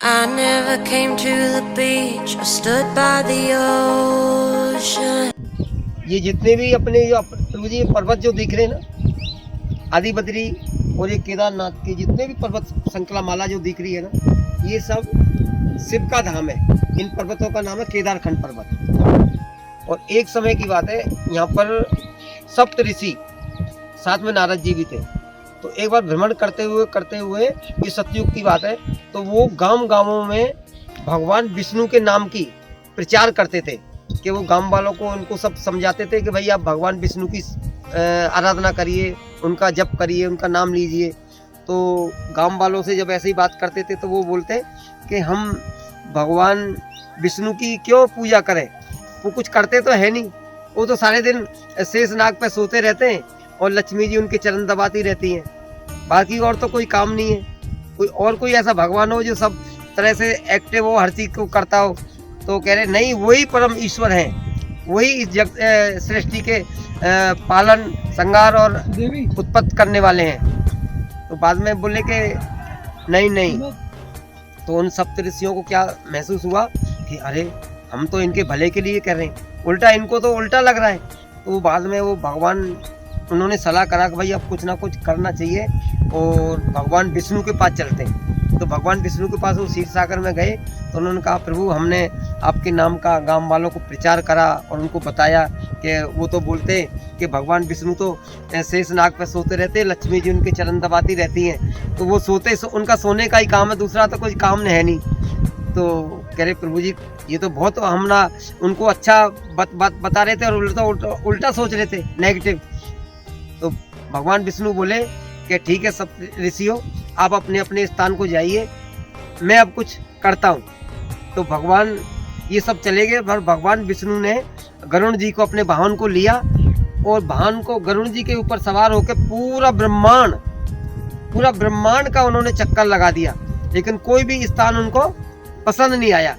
I never came to the beach or stood by the ocean. ये जितने भी अपने जो प्रभु जी पर्वत जो दिख रहे हैं ना, आदि बद्री और ये केदारनाथ के जितने भी पर्वत श्रृंखला माला जो दिख रही है ना, ये सब शिव का धाम है। इन पर्वतों का नाम है केदारखंड पर्वत। और एक समय की बात है, यहाँ पर सप्त ऋषि साथ में नारद जी भी थे। तो एक बार भ्रमण करते हुए ये सतयुग की बात है, तो वो गांवों में भगवान विष्णु के नाम की प्रचार करते थे कि वो गांव वालों को उनको सब समझाते थे कि भाई आप भगवान विष्णु की आराधना करिए, उनका जप करिए, उनका नाम लीजिए। तो गांव वालों से जब ऐसे ही बात करते थे तो वो बोलते कि हम भगवान विष्णु की क्यों पूजा करें, वो कुछ करते तो है नहीं, वो तो सारे दिन शेष नाग पे सोते रहते हैं और लक्ष्मी जी उनके चरण दबाती रहती हैं, बाकी और तो कोई काम नहीं है। कोई ऐसा भगवान हो जो सब तरह से एक्टिव हो, हर चीज को करता हो। तो कह रहे नहीं, वही परम ईश्वर हैं, वही इस सृष्टि के पालन, संहार और उत्पत्ति करने वाले हैं। तो बाद में बोले कि नहीं। तो उन सप्त ऋषियों को क्या महसूस हुआ कि अरे हम तो इनके भले के लिए कर रहे हैं, उल्टा इनको तो उल्टा लग रहा है। तो बाद में वो भगवान, उन्होंने सलाह करा कि भाई अब कुछ ना कुछ करना चाहिए और भगवान विष्णु के पास चलते हैं। तो भगवान विष्णु के पास वो क्षीर सागर में गए। तो उन्होंने कहा प्रभु, हमने आपके नाम का गांव वालों को प्रचार करा और उनको बताया कि वो तो बोलते कि भगवान विष्णु तो शेष नाग पर सोते रहते हैं, लक्ष्मी जी उनके चरण दबाती रहती हैं, तो वो उनका सोने का ही काम है, दूसरा तो कोई काम है नहीं। तो कह रहे प्रभु जी ये तो बहुत हम ना उनको अच्छा बात बता रहे थे और उल्टा सोच रहे थे, नेगेटिव। तो भगवान विष्णु बोले कि ठीक है सब ऋषियों, आप अपने अपने स्थान को जाइए, मैं अब कुछ करता हूँ। तो भगवान ये सब चले गए। पर भगवान विष्णु ने गरुण जी को, अपने वाहन को लिया और वाहन को गरुण जी के ऊपर सवार होकर पूरा ब्रह्मांड का उन्होंने चक्कर लगा दिया, लेकिन कोई भी स्थान उनको पसंद नहीं आया।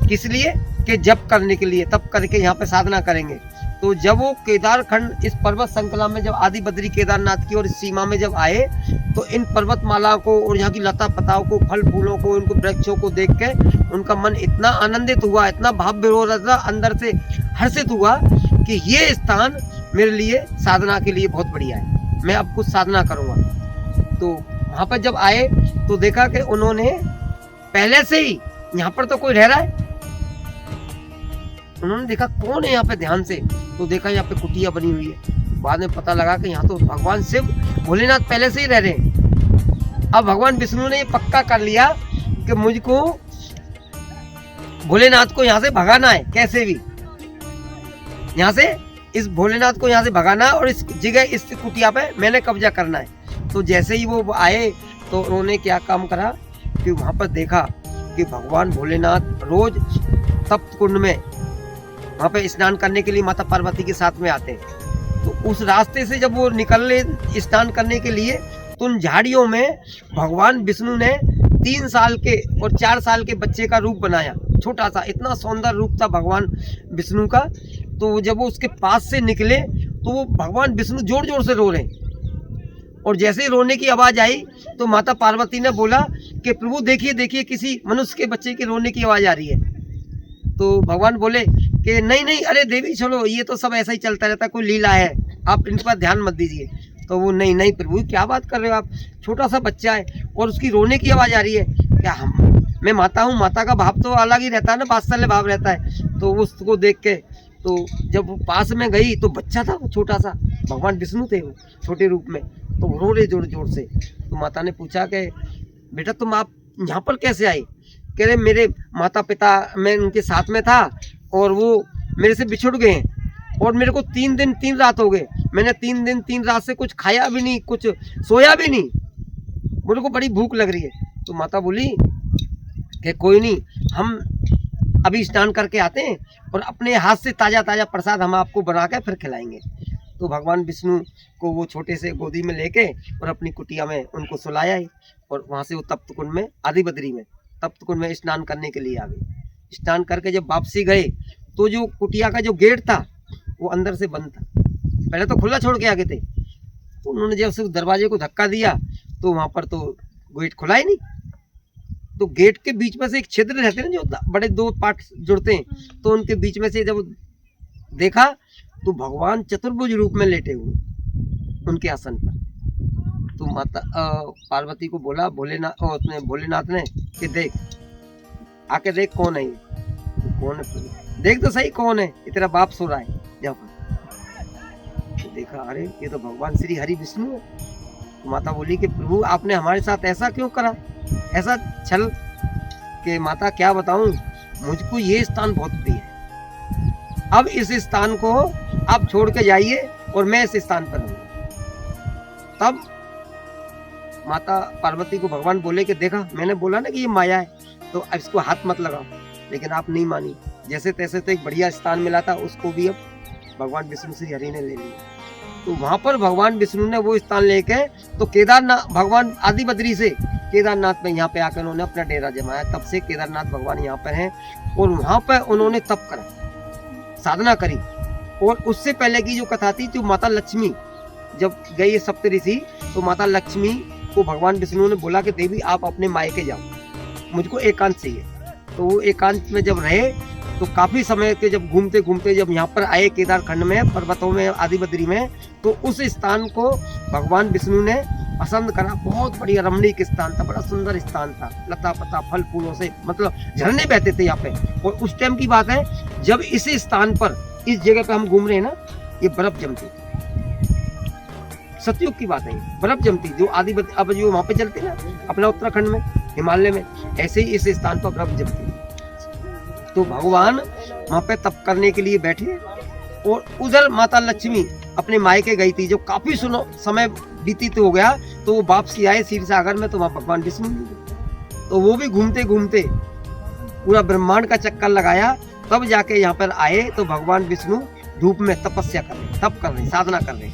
किस लिए? कि जप करने के लिए, तप करके यहाँ पे साधना करेंगे। तो जब वो केदारखंड इस पर्वत श्रृंखला में जब आदि बद्री केदारनाथ की और इस सीमा में जब आए, तो इन पर्वतमाला को और यहाँ की लता पताओं को, फल फूलों को, इनको वृक्षों को देख के उनका मन इतना आनंदित हुआ, इतना भाव हो रहा था, अंदर से हर्षित हुआ कि ये स्थान मेरे लिए साधना के लिए बहुत बढ़िया है, मैं अब कुछ साधना करूँगा। तो वहाँ पर जब आए तो देखा कि उन्होंने पहले से ही, यहाँ पर तो कोई रह रहा है, उन्होंने देखा कौन है यहाँ पे ध्यान से, तो देखा यहाँ पे कुटिया बनी हुई है। बाद में पता लगा कि यहाँ तो भगवान शिव भोलेनाथ पहले से ही रह रहे हैं। अब भगवान विष्णु ने ये पक्का कर लिया कि मुझको भोलेनाथ को यहाँ से भगाना है, कैसे भी यहाँ से इस भोलेनाथ को यहाँ से भगाना है और इस जगह, इस कुटिया पे मैंने कब्जा करना है। तो जैसे ही वो आए तो उन्होंने क्या काम करा कि वहां पर देखा कि भगवान भोलेनाथ रोज तप्त कुंड में वहाँ पे स्नान करने के लिए माता पार्वती के साथ में आते हैं। तो उस रास्ते से जब वो निकले स्नान करने के लिए, तो उन झाड़ियों में भगवान विष्णु ने 3 साल के और 4 साल के बच्चे का रूप बनाया, छोटा सा, इतना सुंदर रूप था भगवान विष्णु का। तो जब वो उसके पास से निकले तो वो भगवान विष्णु जोर जोर से रो रहे हैं। और जैसे ही रोने की आवाज़ आई तो माता पार्वती ने बोला कि प्रभु देखिए, किसी मनुष्य के बच्चे के रोने की आवाज़ आ रही है। तो भगवान बोले कि नहीं, अरे देवी चलो, ये तो सब ऐसा ही चलता रहता है, कोई लीला है, आप इन पर ध्यान मत दीजिए। तो वो नहीं प्रभु क्या बात कर रहे हो आप, छोटा सा बच्चा है और उसकी रोने की आवाज़ आ रही है, क्या मैं माता हूँ, माता का भाव तो अलग ही रहता है ना, वात्सल्य भाव रहता है। तो उसको देख के तो जब वो पास में गई तो बच्चा था वो छोटा सा, भगवान विष्णु थे वो छोटे रूप में, तो रो रहे जोर जोर से। तो माता ने पूछा कि बेटा तुम आप यहाँ पर कैसे आई? कह रहे मेरे माता पिता, मैं उनके साथ में था और वो मेरे से बिछुड़ गए हैं और मेरे को 3 दिन 3 रात हो गए, मैंने 3 दिन 3 रात से कुछ खाया भी नहीं, कुछ सोया भी नहीं, मेरे को बड़ी भूख लग रही है। तो माता बोली कि कोई नहीं, हम अभी स्नान करके आते हैं और अपने हाथ से ताज़ा ताज़ा प्रसाद हम आपको बना के फिर खिलाएंगे। तो भगवान विष्णु को वो छोटे से गोदी में लेके और अपनी कुटिया में उनको सुलाया ही, और वहाँ से वो तप्त कुंड में, आदि बद्री में तप्त कुंड में स्नान करने के लिए आ गए। स्नान करके जब वापसी गए तो जो कुटिया का जो गेट था वो अंदर से बंद था, पहले तो खुला छोड़ के आ गए थे। तो उन्होंने जब उस दरवाजे को धक्का दिया तो वहाँ पर तो गेट खुला ही नहीं। तो गेट के बीच में से एक छिद्र रहते हैं ना, जो बड़े दो पार्ट जुड़ते हैं, तो उनके बीच में से जब देखा तो भगवान चतुर्भुज रूप में लेटे हुए उनके आसन पर। तो माता पार्वती को बोला भोलेनाथ ने कि देख, आके देख कौन है ये, कौन है, देख तो सही कौन है, ये तेरा बाप सो रहा है यहाँ पर। तो देखा, अरे ये तो भगवान श्री हरि विष्णु है। तो माता बोली कि प्रभु आपने हमारे साथ ऐसा क्यों करा, ऐसा छल कि माता क्या बताऊं, मुझको ये स्थान बहुत प्रिय है, अब इस स्थान को आप छोड़ के जाइए और मैं इस स्थान पर हूँ। तब माता पार्वती को भगवान बोले कि देखा, मैंने बोला ना कि ये माया है, तो अब इसको हाथ मत लगाओ, लेकिन आप नहीं मानी। जैसे तैसे तो एक बढ़िया स्थान मिला था, उसको भी अब भगवान विष्णु श्री हरि ने ले लिया। तो वहां पर भगवान विष्णु ने वो स्थान लेके तो केदारनाथ, भगवान आदि बद्री से केदारनाथ में यहाँ पे आकर उन्होंने अपना डेरा जमाया। तब से केदारनाथ भगवान यहाँ पर हैं और वहां पर उन्होंने तप करा, साधना करी। और उससे पहले की जो कथा थी, जो माता लक्ष्मी जब गई सप्तऋषि, तो माता लक्ष्मी को भगवान विष्णु ने बोला कि देवी आप अपने मायके जाओ, मुझको एकांत चाहिए। तो वो एकांत में जब रहे तो काफी समय के जब घूमते घूमते जब यहाँ पर आए केदार खंड में, पर्वतों में, आदि बद्री में, तो उस स्थान को भगवान विष्णु ने पसंद करा। बहुत बढ़िया रमणीक स्थान था, बड़ा सुंदर स्थान था, लता पता फल फूलों से, मतलब झरने बहते थे यहाँ पे। और उस टाइम की बात है जब इस स्थान पर, इस जगह पे हम घूम रहे हैं ना, ये बर्फ जमती, सतयुग की बात है, बर्फ जमती जो अब जो वहां पे चलती ना अपना उत्तराखंड में, हिमालय में, ऐसे ही इस स्थान पर बर्फ जमती। तो भगवान वहां पे तप करने के लिए बैठे और उधर माता लक्ष्मी अपने मायके गई थी, जो काफी समय बीतित हो गया। तो वो वापसी आए क्षीर सागर में, तो वहां भगवान विष्णु मिले। तो वो भी घूमते घूमते पूरा ब्रह्मांड का चक्कर लगाया, तब जाके यहाँ पर आए। तो भगवान विष्णु धूप में तपस्या कर रहे, तप कर रहे, साधना कर रहे।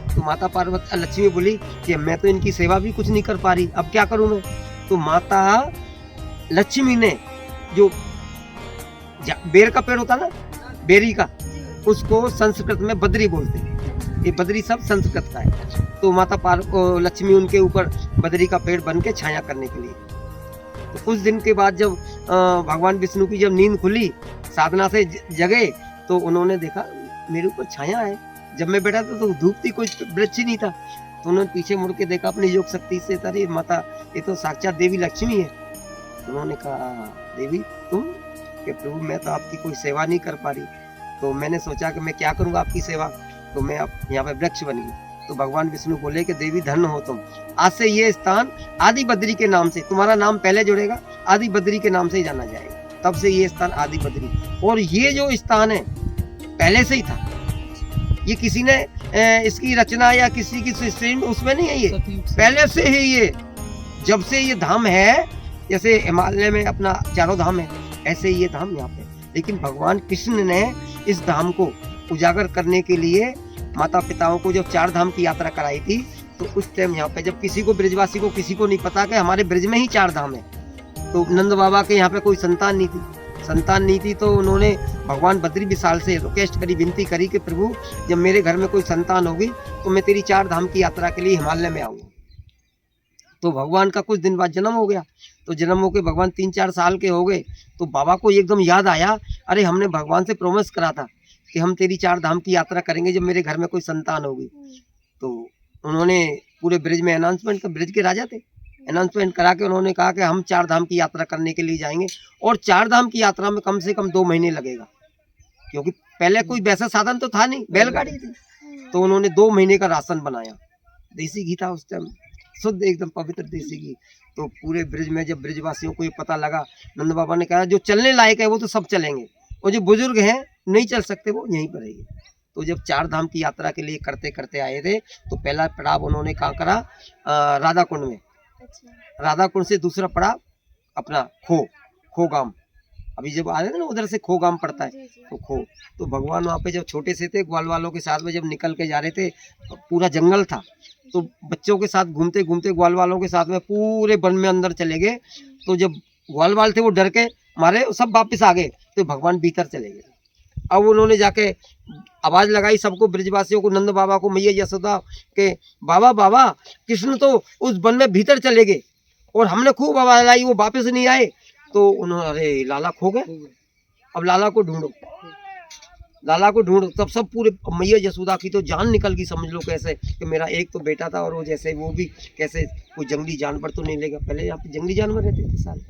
तो माता पार्वती लक्ष्मी बोली कि मैं तो इनकी सेवा भी कुछ नहीं कर पा रही, अब क्या करूं मैं। तो माता लक्ष्मी ने जो बेर का पेड़ होता ना, बेरी का, उसको संस्कृत में बद्री बोलते हैं। ये बद्री सब संस्कृत का है। तो माता लक्ष्मी उनके ऊपर बद्री का पेड़ बन के छाया करने के लिए। तो कुछ दिन के बाद जब भगवान विष्णु की जब नींद खुली, साधना से जगे, तो उन्होंने देखा मेरे ऊपर छाया है। जब मैं बैठा था तो धूप थी, कोई वृक्ष नहीं था। तो उन्होंने पीछे मुड़ के देखा अपनी योग शक्ति से, अरे माता ये तो साक्षात देवी लक्ष्मी है। उन्होंने कहा देवी तुम, कि प्रभु मैं तो आपकी कोई सेवा नहीं कर पा रही, तो मैंने सोचा कि मैं क्या करूंगा आपकी सेवा, तो मैं अब यहाँ पे वृक्ष बन गई। तो भगवान विष्णु बोले कि देवी धन्य हो तुम, आज से ये स्थान आदि बद्री के नाम से, तुम्हारा नाम पहले जुड़ेगा, आदि बद्री के नाम से ही जाना जाएगा। तब से ये स्थान आदि बद्री। और ये जो स्थान है पहले से ही था, ये किसी ने इसकी रचना या किसी की सृष्टि उसमें नहीं है, ये पहले से ही, ये जब से ये धाम है, जैसे हिमालय में अपना चारों धाम है, ऐसे ही ये धाम यहाँ पे। लेकिन भगवान कृष्ण ने इस धाम को उजागर करने के लिए माता पिताओं को जब 4 धाम की यात्रा कराई थी, तो उस टाइम यहाँ पे जब किसी को, ब्रजवासी को किसी को नहीं पता कि हमारे ब्रज में ही 4 धाम है। तो नंद बाबा के यहाँ पे कोई संतान नहीं थी, तो उन्होंने भगवान बद्री विशाल से रिक्वेस्ट करी, विनती करी कि प्रभु जब मेरे घर में कोई संतान होगी तो मैं तेरी 4 धाम की यात्रा के लिए हिमालय में आऊंगा। तो भगवान का कुछ दिन बाद जन्म हो गया। तो जन्म होके भगवान 3-4 साल के हो गए, तो बाबा को एकदम याद आया, अरे हमने भगवान से प्रॉमिस करा था कि हम तेरी 4 धाम की यात्रा करेंगे जब मेरे घर में कोई संतान होगी। तो उन्होंने पूरे ब्रिज में अनाउंसमेंट, ब्रिज के राजा थे, अनाउंसमेंट करा के उन्होंने कहा कि हम 4 धाम की यात्रा करने के लिए जाएंगे, और 4 धाम की यात्रा में कम से कम 2 महीने लगेगा, क्योंकि पहले कोई वैसा साधन तो था नहीं, बैलगाड़ी थी। तो उन्होंने 2 महीने का राशन बनाया, देसी घी था उस टाइम, शुद्ध एकदम पवित्र देसी घी। तो पूरे ब्रिज में जब ब्रिजवासियों को ये पता लगा, नंद बाबा ने कहा जो चलने लायक है वो तो सब चलेंगे, और जो बुजुर्ग हैं नहीं चल सकते वो यहीं पर रहेंगे। तो जब 4 धाम की यात्रा के लिए करते करते आए थे, तो पहला पड़ाव उन्होंने कहाँ करा, राधा कुंड में। राधा कुंड से दूसरा पड़ाव अपना खोगाम, अभी जब आ रहे थे ना उधर से खोगाम पड़ता है, तो तो भगवान वहाँ पे जब छोटे से थे, ग्वाल वालों के साथ में जब निकल के जा रहे थे, पूरा जंगल था, तो बच्चों के साथ घूमते घूमते ग्वाल वालों के साथ में पूरे वन में अंदर चले गए। तो जब ग्वाल वाल थे वो डर के मारे सब वापस आ गए, तो भगवान भीतर चले गए। अब उन्होंने जाके आवाज लगाई सबको, ब्रजवासियों को, नंद बाबा को, मैया यशोदा के, बाबा बाबा कृष्ण तो उस वन में भीतर चले गए। और हमने खूब आवाज लाई, वो वापस नहीं आए तो उन्होंने अरे लाला खो गए, अब लाला को ढूंढो, लाला को ढूंढो। तब सब पूरे मैया जसोदा की तो जान निकल गई, समझ लो कैसे कि मेरा एक तो बेटा था और वो जैसे वो भी कैसे कोई जंगली जानवर तो नहीं लेगा, पहले यहाँ पे जंगली जानवर रहते थे साल।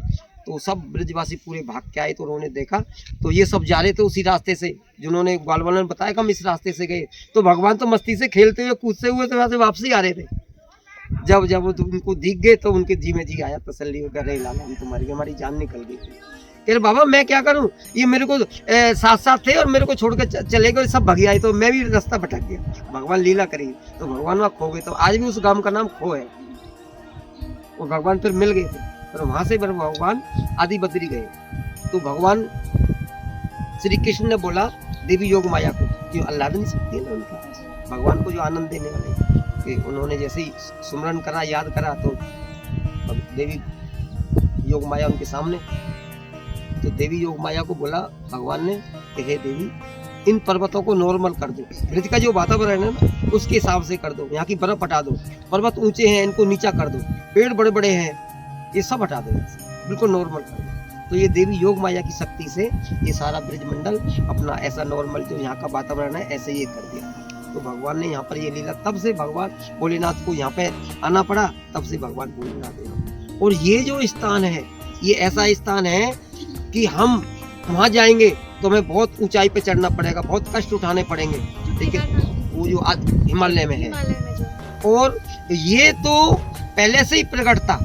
तो सब ब्रजवासी पूरे भाग के आए तो उन्होंने देखा तो ये सब जा रहे थे उसी रास्ते से, जिन्होंने ग्वाल वालों ने बताया कि हम इस रास्ते से गए। तो भगवान तो मस्ती से खेलते हुए कूदते हुए तो वहाँ से वापसी आ रहे थे। जब जब वो उनको दिख गए तो उनके जी में जी आया, तसल्ली हो, अरे लाला हम तुम्हारी हमारी जान निकल गई थी। कह रहे बाबा मैं क्या करूं, ये मेरे को साथ साथ थे और मेरे को छोड़ कर चले गए, सब भग आए तो मैं भी रास्ता भटक गया। भगवान लीला करी तो भगवान वहाँ खो गए। तो आज भी उस गांव का नाम खो है। और भगवान फिर मिल गए थे, और वहां से फिर भगवान आदि बद्री गए। तो भगवान श्री कृष्ण ने बोला देवी योग माया को, जो अल्लाह नहीं सकती है ना उनकी, भगवान को जो आनंद देने वाले, कि उन्होंने जैसे ही सुमरन करा, याद करा तो देवी योग माया उनके सामने। तो देवी योग माया को बोला भगवान ने कि हे देवी इन पर्वतों को नॉर्मल कर दो, ब्रज का जो वातावरण है ना उसके हिसाब से कर दो, यहाँ की बर्फ हटा दो, पर्वत ऊंचे हैं इनको नीचा कर दो, पेड़ बड़े बड़े हैं ये सब हटा दो, बिल्कुल नॉर्मल कर दो। तो ये देवी योग माया की शक्ति से ये सारा ब्रज मंडल अपना ऐसा नॉर्मल जो यहाँ का वातावरण है ऐसे ये कर दिया। तो भगवान ने यहाँ पर ये लीला, तब से भगवान भोलेनाथ को यहाँ पे आना पड़ा, तब से भगवान भोलेनाथ है। और ये जो स्थान है ये ऐसा स्थान है कि हम वहाँ जाएंगे तो हमें बहुत ऊंचाई पे चढ़ना पड़ेगा, बहुत कष्ट उठाने पड़ेंगे, लेकिन वो जो हिमालय में है। और ये तो पहले से ही प्रकट था,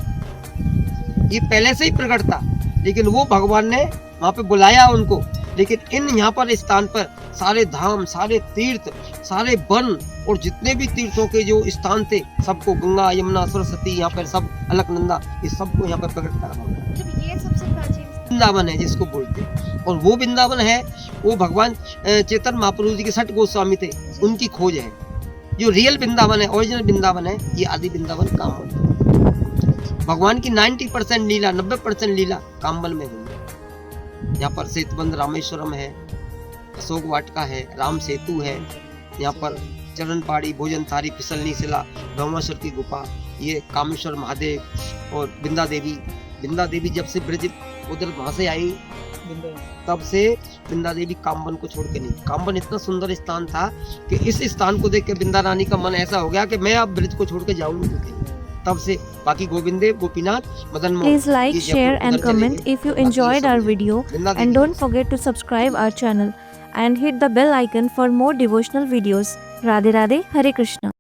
ये पहले से ही प्रकट था, लेकिन वो भगवान ने वहाँ पे बुलाया उनको। लेकिन इन यहाँ पर स्थान पर सारे धाम, सारे तीर्थ, सारे वन और जितने भी तीर्थों के जो स्थान थे सबको, गंगा यमुना सरस्वती यहाँ पर सब अलकनंदा, ये सबको यहाँ पर प्रकट करा भगवान। ये सबसे प्राचीन वृंदावन है जिसको बोलते हैं, और वो वृंदावन है वो भगवान चेतन महाप्रभु जी के 6 गोस्वामी थे उनकी खोज है। जो रियल वृंदावन है, ओरिजिनल वृंदावन है, ये आदि वृंदावन कामवल। भगवान की 90% लीला, 90% लीला कामवल में हुई है। यहाँ पर सेतुबंद रामेश्वरम है, अशोक वाटिका है, राम सेतु है, यहाँ पर चरण पहाड़ी, भोजन थारी, फिसलनी शिला, भ्रमणेश्वर की गुफा, ये कामेश्वर महादेव और बिंदा देवी। बिंदा देवी जब से ब्रज उधर वहां से आई तब से बिंदा देवी कामवन को छोड़ के नहीं। कामवन इतना सुंदर स्थान था कि इस स्थान को देख के बिंदा रानी का मन ऐसा हो गया कि मैं अब ब्रज को छोड़ के जाऊंगी। तब से बाकी Govind Dev, Gopinath, Madan Mohan. Please like, share and comment if you enjoyed our video, and don't forget to subscribe our channel and hit the bell icon for more devotional videos. Radhe Radhe, Hare Krishna.